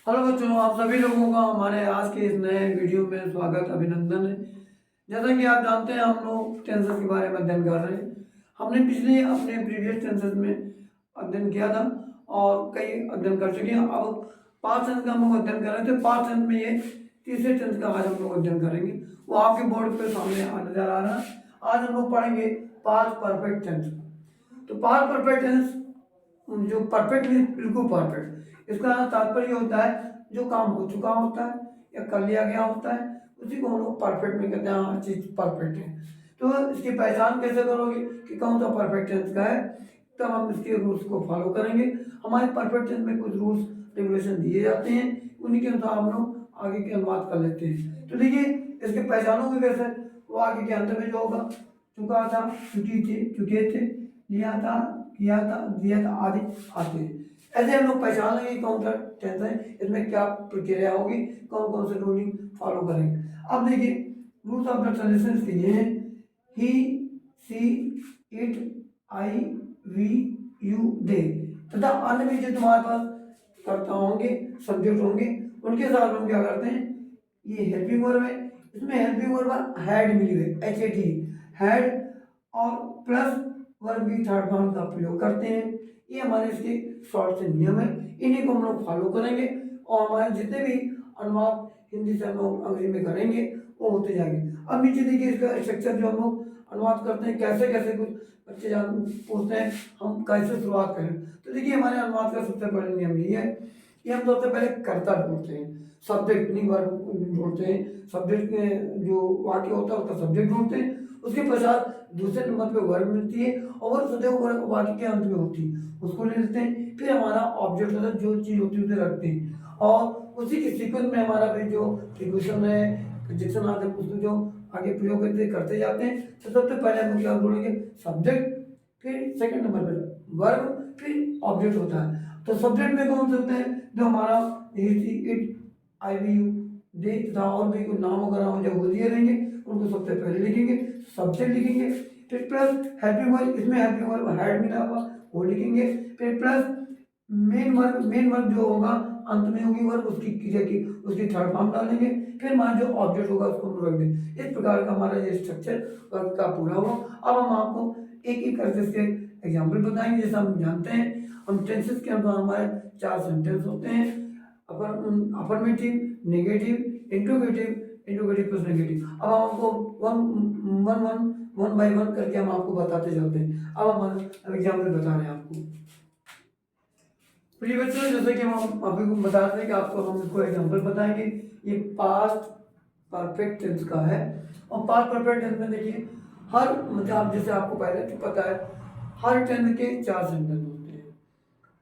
Hello बच्चों, आप सभी लोगों का हमारे आज के इस नए वीडियो में स्वागत अभिनंदन है। जैसा कि आप जानते हैं, हम लोग टेंसेस के बारे में अध्ययन कर रहे हैं। हमने पिछले अपने प्रीवियस टेंसेस में अध्ययन किया था और कई अध्ययन कर चुके हैं। अब पास्ट टेंस का हम लोग अध्ययन कर रहे थे। पास्ट टेंस में ये तीसरे टेंस का आज हम लोग अध्ययन करेंगे। वो आपके बोर्ड पे सामने नजर आ रहा है। आज हम लोग पढ़ेंगे पास्ट परफेक्ट टेंस। तो पास्ट परफेक्ट टेंस जो परफेक्ट बिल्कुल परफेक्ट, इसका तात्पर्य होता है जो काम हो चुका होता है या कर लिया गया होता है, उसी को हम लोग परफेक्ट में कहते हैं। हर चीज परफेक्ट है। तो इसकी पहचान कैसे करोगे कि कौन सा परफेक्ट टेंस का है? तब हम इसके रूल्स को फॉलो करेंगे। हमारे परफेक्ट टेंस में कुछ रूल्स रेगुलेशन दिए जाते हैं, उन्हीं के अनुसार हम लोग आगे के अनुवाद कर लेते हैं। तो देखिए, इसके पहचानोगे कैसे? वो आगे के अंत में जो होगा, चुका था, चुकी थी, चुके थे, लिया था, किया था, दिया था आदि आते हैं। ऐसे हम लोग पहचान लेंगे कौन सा टेंस है, इसमें क्या प्रक्रिया होगी, कौन कौन से रूलिंग फॉलो करेंगे। अब देखिए, रूल्स ऑफ द ट्रांजिशंस के ये हैं: ही, सी, इट, आई, वी, यू, दे तथा अन्य भी जो तुम्हारे पास कर्ता होंगे, सब्जेक्ट होंगे, उनके साथ हम क्या करते हैं, ये हेल्पिंग वर्ब है, इसमें हेल्पिंग वर्ब हैड मिली हुई है, HAD, हैड, और प्लस वर्ब की थर्ड फॉर्म का प्रयोग करते हैं। ये हमारे इसके शॉर्ट से नियम है, इन्हीं को हम लोग फॉलो करेंगे और हमारे जितने भी अनुवाद हिंदी से हम लोग अंग्रेजी में करेंगे वो होते जाएंगे। अब नीचे देखिए, इसका स्ट्रक्चर जो हम लोग अनुवाद करते हैं, कैसे कैसे कुछ बच्चे जान पूछते हैं हम कैसे शुरुआत करें। तो देखिए, हमारे अनुवाद का सबसे बड़ा नियम यही है कि हम सबसे पहले कर्ता ढूंढते हैं, सब्जेक्ट नहीं वर्ब ढूंढते हैं। सब्जेक्ट में जो वाक्य होता है उसका सब्जेक्ट ढूंढते हैं, उसके पश्चात दूसरे नंबर पे वर्ब मिलती है और सदैव वर्ब वाक्य के अंत में होती है, उसको ले लेते हैं। फिर हमारा ऑब्जेक्ट होता है, जो चीज होती है उसे रखते हैं और उसी के सीक्वेंस में हमारा भी जो प्रीपोजिशन है, कंजक्शन आदि उसको जो आगे प्रयोग करते जाते हैं। तो सबसे पहले हम क्या बोलेंगे, सब्जेक्ट, फिर सेकंड नंबर पर वर्ब, फिर ऑब्जेक्ट होता है। तो सब्जेक्ट में कौन से होते हैं, जो हमारा इट, आई, वी, यू, दे तथा और भी कुछ नाम वगैरह हो जो वो दिए रहेंगे, उनको सबसे पहले लिखेंगे, सब्जेक्ट लिखेंगे। फिर प्लस हेल्पिंग वर्ब, इसमें हेल्पिंग वर्ब हैड मिला हुआ वो लिखेंगे। फिर प्लस मेन वर्ब जो होगा अंत में होगी वर्ब, उसकी क्रिया की उसकी थर्ड फॉर्म डालेंगे। फिर हमारा जो ऑब्जेक्ट होगा उसको हम रख देंगे। इस प्रकार का हमारा ये स्ट्रक्चर वर्ब का पूरा हुआ। अब हम आपको एक एक करके इसके एग्जाम्पल बताएंगे। जैसा हम जानते हैं, हम टेंसेस के अनुसार हमारे 4 सेंटेंस होते हैं: affirmative, negative, interrogative plus negative. अब हम आपको वन बाय वन करके हम आपको बताते चलते हैं। अब हम एग्जाम्पल बता रहे हैं आपको। प्रिय बच्चों, जैसे कि हम अभी बता रहे थे कि आपको हम इसको एग्जाम्पल बताएंगे। ये पास्ट परफेक्ट टेंस का है और पास्ट परफेक्ट टेंस में देखिए, हर मतलब जैसे आपको पहले तो पता है, हर टेंस के 4 सेंटेंस होते हैं।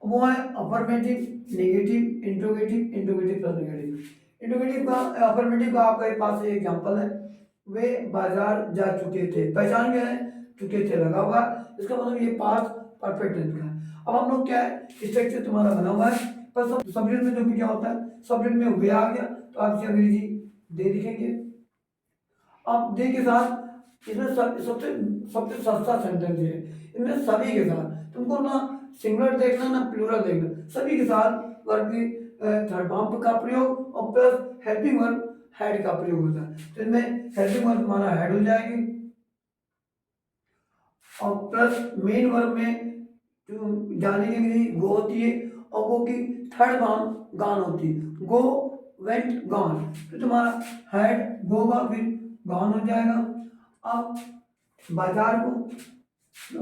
वो है affirmative, negative, interrogative plus negative. Interrogative का, अफर्मेटिव का आपका पास एग्जांपल है, वे बाजार जा चुके थे। पहचान गए हैं, चुके थे लगा हुआ, इसका मतलब ये पास्ट परफेक्ट टेंस का है। अब हम लोग क्या है, स्ट्रक्चर तुम्हारा बना हुआ है, पर सब्जेक्ट में जो भी क्या होता है, सब्जेक्ट में वे आ गया तो आप इसे अंग्रेजी दे लिखेंगे। अब दे के साथ इसमें सबसे सबसे सस्ता सेंटेंस है, इनमें सभी के साथ तुमको ना सिंगुलर देखना ना प्लूरल देखना, सभी के साथ वर्ब की थर्ड फॉर्म का प्रयोग और प्लस हेल्पिंग वर्ब हैड का प्रयोग होता है। तो इनमें हेल्पिंग वर्ब हमारा हैड हो जाएगी और प्लस मेन वर्ब में जो जाने के लिए गो होती है और गो की थर्ड फॉर्म गान होती है, गो, वेंट, गॉन। तो तुम्हारा हैड गोगा फिर गॉन हो जाएगा। अब बाजार को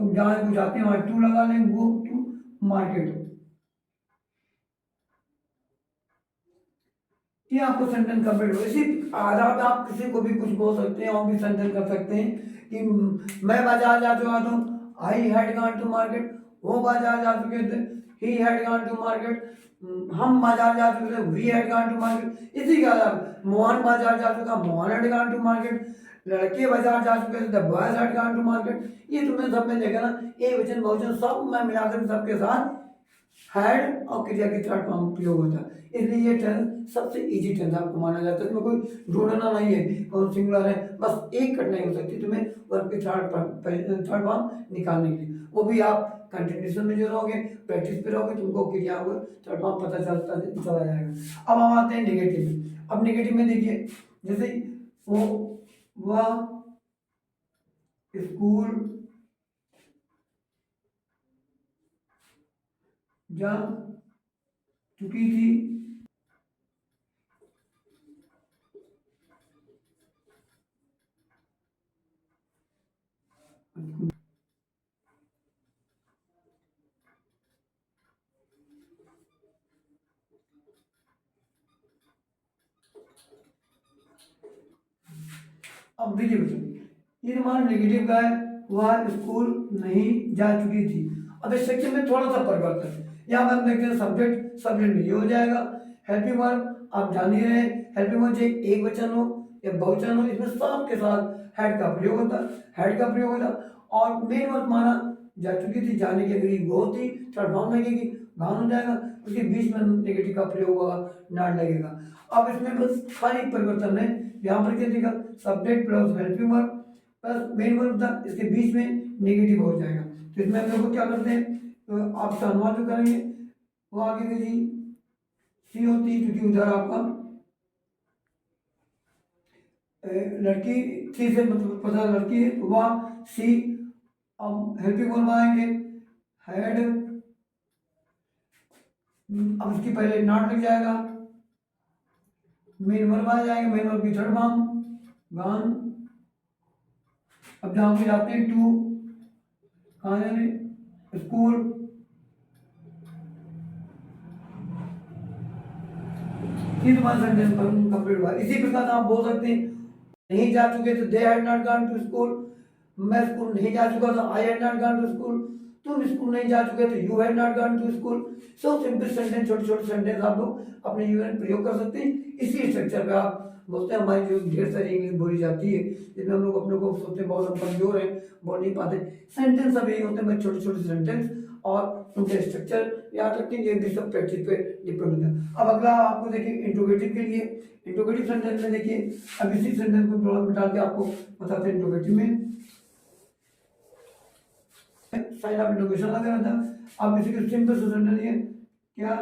जहाँ को जाते हैं वहाँ टू लगा लेंगे, गो टू मार्केट। ये आपको सेंटेंस कंप्लीट हो। इसी आधार पर आप किसी को भी कुछ बोल सकते हैं और भी सेंटेंस कर सकते हैं कि मैं बाजार जा चुका था, I had gone to market, वो बाजार जा चुके थे, he had gone to market, हम बाजार जा चुके थे, we had gone to market. इसी के आधार मोहन बाजार जा चुका, Mohan had gone to market, लड़के बाजार जा चुके थे, the boys had gone to market. ये तुमने सब में देखा ना, एक वचन बहुवचन सब मैं मिलाकर सबके साथ हैड और क्रिया की थर्ड फॉर्म प्रयोग होता है। इसलिए ये टेंस सबसे इजी टेंस आपको माना जाता है। इसमें कोई ढूंढना नहीं है कौन सिंगुलर है, बस एक कठिनाई हो सकती है तुम्हें वर्ब की थर्ड फॉर्म निकालने के लिए। वो भी आप कंटिन्यूशन में जो रहोगे, प्रैक्टिस पे रहोगे, तुमको क्रिया होगा थर्ड फॉर्म पता चला जाएगा। अब हम आते हैं नेगेटिव में। अब नेगेटिव में देखिए, जैसे वो वह स्कूल जा चुकी थी, अब देखिए बच्चों, ये हमारा नेगेटिव का है, वह स्कूल नहीं जा चुकी थी। अब इस सेक्शन में थोड़ा सा परिवर्तन है। यहाँ पर हम देखते हैं सब्जेक्ट, सब्जेक्ट में ये हो जाएगा। हेल्पिंग वर्ब आप जान ही रहे हैं, हेल्पिंग वर्ब चाहे एक वचन हो या बहुवचन हो, इसमें सब के साथ हेड का प्रयोग होता है, हेड का प्रयोग होता है। और मेन वर्ब माना जा चुकी थी, जाने की अगली वो होती, थर्ड फॉर्म लगेगी, गान हो जाएगा, उसके बीच में नेगेटिव का प्रयोग होगा, नॉट लगेगा। अब इसमें बस खाली परिवर्तन है, यहाँ पर क्या देगा, subject plus helping verb plus main verb था, इसके बीच में नेगेटिव हो जाएगा। तो इसमें हम लोग क्या करते हैं, तो आप अनुवाद जो करेंगे वो आगे में जी सी होती है, क्योंकि उधर आपका लड़की सी से मतलब पता लड़की है, तो वहाँ सी। अब हेल्पिंग वर्ब आएंगे, हैड, अब उसकी पहले नॉट लग जाएगा, मेन वर्ब आ जाएगा, मेन वर्ब की थर्ड फॉर्म गॉन। अब जहाँ पे जाते हैं टू, कहाँ जाने, स्कूल, ये तुम्हारा सेंटेंस कंप्लीट हुआ। इसी प्रकार आप बोल सकते हैं, नहीं जा चुके तो they had not gone to school, मैं स्कूल नहीं जा चुका था, I had not gone to school, तुम स्कूल नहीं जा चुके तो you had not gone to school. So simple sentence, छोटे छोटे सेंटेंस आप लोग अपने जीवन में प्रयोग कर सकते हैं। इसी स्ट्रक्चर पे आप बोलते हैं, हमारी जो ढेर सारी इंग्लिश बोली जाती है जिसमें हम लोग अपने को सोचते हैं बहुत हम कमजोर हैं, बोल नहीं पाते, सेंटेंस सब यही होते हैं, छोटे छोटे सेंटेंस और उनके स्ट्रक्चर याद रखेंगे, ये भी सब प्रैक्टिस पे डिपेंड होता है। अब अगला आपको देखिए इंट्रोगेटिव के लिए, इंट्रोगेटिव सेंटेंस में देखिए, अब इसी सेंटेंस को थोड़ा मिटा के आपको बताते हैं। इंट्रोगेटिव में साइन ऑफ इंट्रोगेशन लगा रहता है। अब इसी के सिंपल से सेंटेंस है, क्या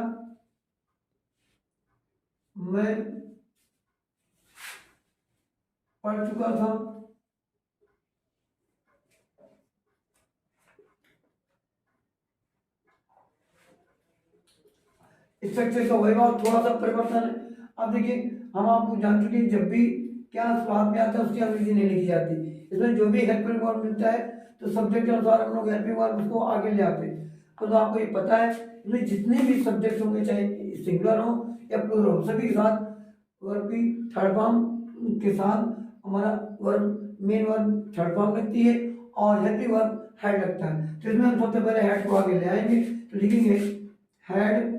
मैं पढ़ चुका था, स्ट्रक्चर का वही बात, थोड़ा सा परिवर्तन है। अब देखिए, हम आपको जान चुके हैं जब भी क्या स्वाद में आता है उसकी अंग्रेजी नहीं लिखी जाती। इसमें जो भी हेल्पिंग वर्ब मिलता है तो सब्जेक्ट के अनुसार हम लोग हेल्पिंग वर्ब उसको आगे ले आते हैं। तो आपको ये पता है, इसमें जितने भी सब्जेक्ट होंगे, चाहे सिंगुलर हो या प्लूरल हो, सभी के साथ वर्ब की थर्ड फॉर्म के साथ हमारा verb, main verb third form लगती है और हेल्पिंग वर्ब हेड लगता है। तो इसमें हम सबसे पहले हेड को आगे ले आएंगे, तो लिखेंगे हेड,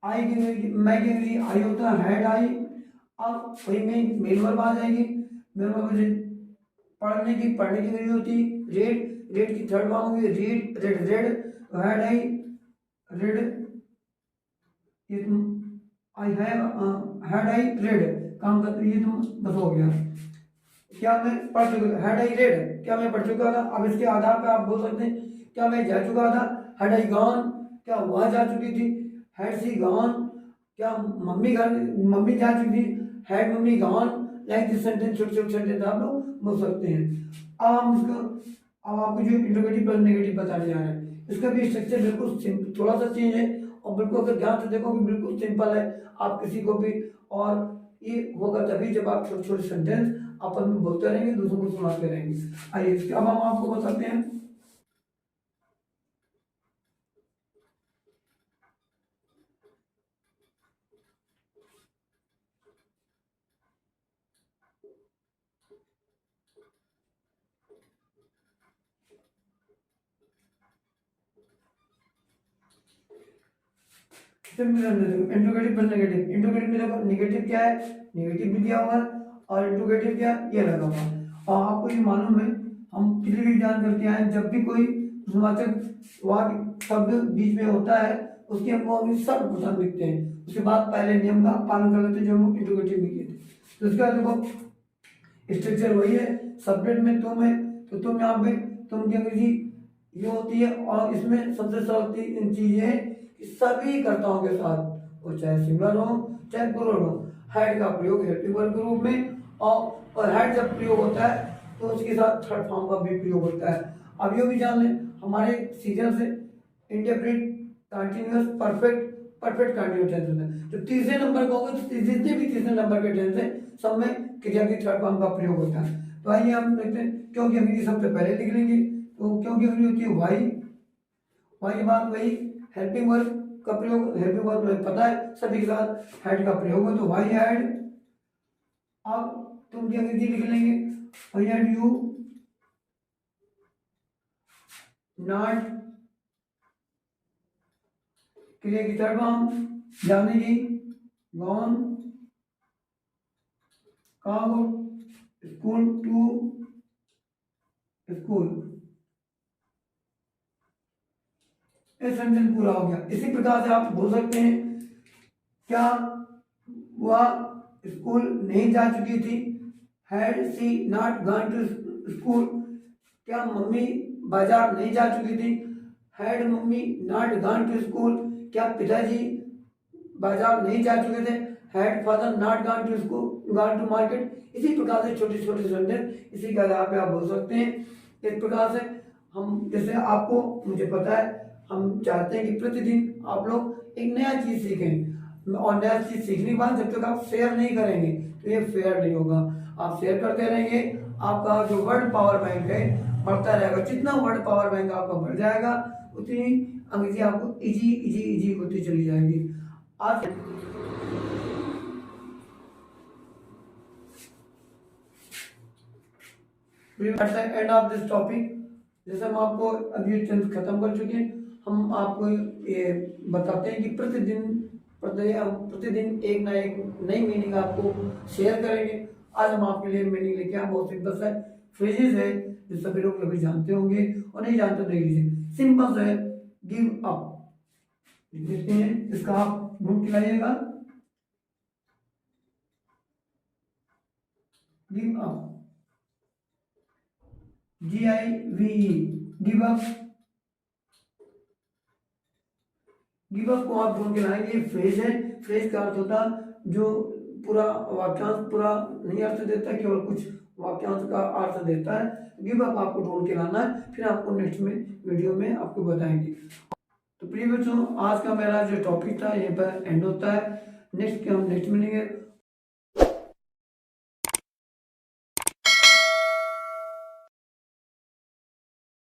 आई की अंग्रेजी, मैं की अंग्रेजी आई होता है, हेड आई। अब वही में मेन वर्ब आ जाएगी, मेन वर्ब से पढ़ने की अंग्रेजी होती है रेड, रेड की थर्ड फॉर्म होगी read, red red, head I read, I have head I read, काम करते ये तुम बस हो गया। क्या मैं पढ़ चुका, हेड आई रेड, क्या मैं पढ़ चुका था। अब इसके आधार पर आप बोल सकते हैं, क्या मैं जा चुका था, हेड आई गॉन, क्या वह जा चुकी थी, हैड सी गॉन, क्या मम्मी जा चुकी थी, had mummy gone. Like this sentence, छोटे छोटे सेंटेंस आप लोग बोल सकते हैं। अब हम इसको, अब आपको जो इंट्रोगेटिव प्लस नेगेटिव बताने जा रहे हैं, इसका भी स्ट्रक्चर बिल्कुल थोड़ा सा चेंज है और बिल्कुल अगर ध्यान से देखोगे बिल्कुल सिंपल है। आप किसी को भी, और ये होगा तभी जब आप छोटे छोटे सेंटेंस आपस में बोलते रहेंगे, दूसरों को सुनाते रहेंगे। आइए अब हम आपको बताते हैं इंट्रोगेटिव प्लस नेगेटिव। इंट्रोगेटिव में देखो नेगेटिव क्या है, नेगेटिव भी दिया हुआ है, और इंट्रोगेटिव क्या ये लगा हुआ है। और आपको ये मालूम है, हम पिछले भी जान करके आए, जब भी कोई अनुवाचक वाक्य शब्द बीच में होता है, उसके हमको हम सर्वप्रथम लिखते हैं। उसके बाद पहले नियम का पालन कर लेते हैं जो हम इंट्रोगेटिव में किए थे। तो इसका देखो स्ट्रक्चर वही है, सब्जेक्ट में तुम है तो तुम यहाँ पे तुम की अंग्रेजी ये होती है, और इसमें सबसे सरल चीज है कि सभी कर्ताओं के साथ, वो चाहे सिंगुलर हो चाहे प्लूरल हो, हेड का प्रयोग हेल्पिंग वर्ब के रूप में, और हेड जब प्रयोग होता है तो उसके साथ थर्ड फॉर्म का भी प्रयोग होता है। अब ये भी जान लें हमारे सीजन से indefinite, continuous, perfect, perfect continuous tense होता है। तो तीसरे नंबर का होगा तो जितने भी तीसरे नंबर के टेंस है सब में क्रिया की थर्ड फॉर्म का प्रयोग होता है। तो आइए हम देखते हैं क्योंकि अंग्रेजी सबसे पहले लिख लेंगे। तो क्योंकि अंग्रेजी होती है वाई, वाई के बाद वही हेल्पिंग वर्ब का प्रयोग, हेल्पिंग वर्ब में पता है सभी के साथ हेड का प्रयोग हो तो वाई हेड। अब तुम की अंग्रेजी लिख लेंगे आई हेड यू नॉट, क्रिया की थर्ड फॉर्म जाने की, गॉन, कहाँ हो, स्कूल, टू स्कूल। ये सेंटेंस पूरा हो गया। इसी प्रकार से आप बोल सकते हैं क्या वह स्कूल नहीं जा चुकी थी, had she not gone to school. क्या मम्मी बाजार नहीं जा चुकी थी, had mummy not gone to school. क्या पिताजी बाजार नहीं जा चुके थे, had father not gone to school, gone to market. इसी प्रकार से छोटे छोटे सेंटेंस इसी का आधार पे आप बोल सकते हैं। इस प्रकार से हम, जैसे आपको मुझे पता है, हम चाहते हैं कि प्रतिदिन आप लोग एक नया चीज सीखें, और नया चीज सीखने के बाद जब तक आप शेयर नहीं करेंगे तो ये फेयर नहीं होगा। आप शेयर करते रहेंगे, आपका जो वर्ड पावर बैंक है बढ़ता रहेगा। जितना वर्ड पावर बैंक आपका बढ़ जाएगा उतनी अंग्रेजी आपको इजी इजी इजी होती चली जाएगी। आज एंड ऑफ दिस टॉपिक, जैसे हम आपको अभी टेंथ खत्म कर चुके हैं, हम आपको ये बताते हैं कि प्रतिदिन एक ना एक नई मीनिंग आपको शेयर करेंगे। आज हम आपके लिए मीनिंग लेके आए, बहुत सिंपल सा फ्रेजेस है जो सभी लोग कभी जानते होंगे और नहीं जानते देख लीजिए। सिंपल है गिव अप, देखते हैं इसका आप ढूंढ के लाइएगा। Give up, GIVE, give up. Give up को आप ढूंढ के लाएंगे। फ्रेज है, फ्रेज का अर्थ होता जो पूरा वाक्यांश पूरा नहीं अर्थ देता, केवल कुछ वाक्यांश का अर्थ देता है। गिव अप आपको ढूंढ के लाना है, फिर आपको नेक्स्ट में वीडियो में आपको बताएंगे। तो प्रिय बच्चों, आज का मेरा जो टॉपिक था यहीं पर एंड होता है। नेक्स्ट मिलेंगे।